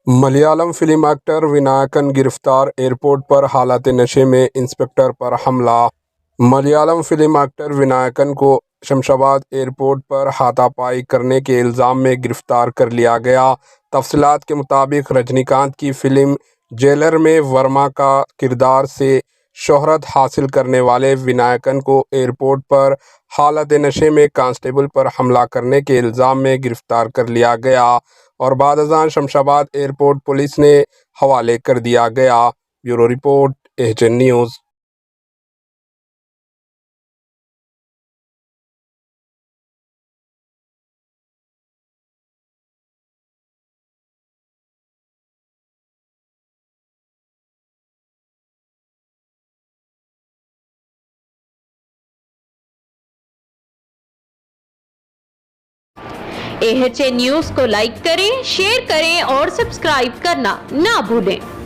Malayalam film actor Vinayakan गिरफ्तार, airport पर हालत नशे में इंस्पेक्टर पर हमला। मलयालम फिल्म एक्टर विनायकन को शमशाबाद एयरपोर्ट पर हाथापाई करने के इल्ज़ाम में गिरफ्तार कर लिया गया। तफसीलात के मुताबिक रजनीकांत की फिल्म जेलर में वर्मा का किरदार से शोहरत हासिल करने वाले विनायकन को एयरपोर्ट पर हालत नशे में कांस्टेबल पर हमला करने के इल्ज़ाम में गिरफ्तार कर लिया गया और बाद अज़ान शमशाबाद एयरपोर्ट पुलिस ने हवाले कर दिया गया। Bureau report, HN news. HN news को लाइक करें, शेयर करें और सब्सक्राइब करना ना भूलें।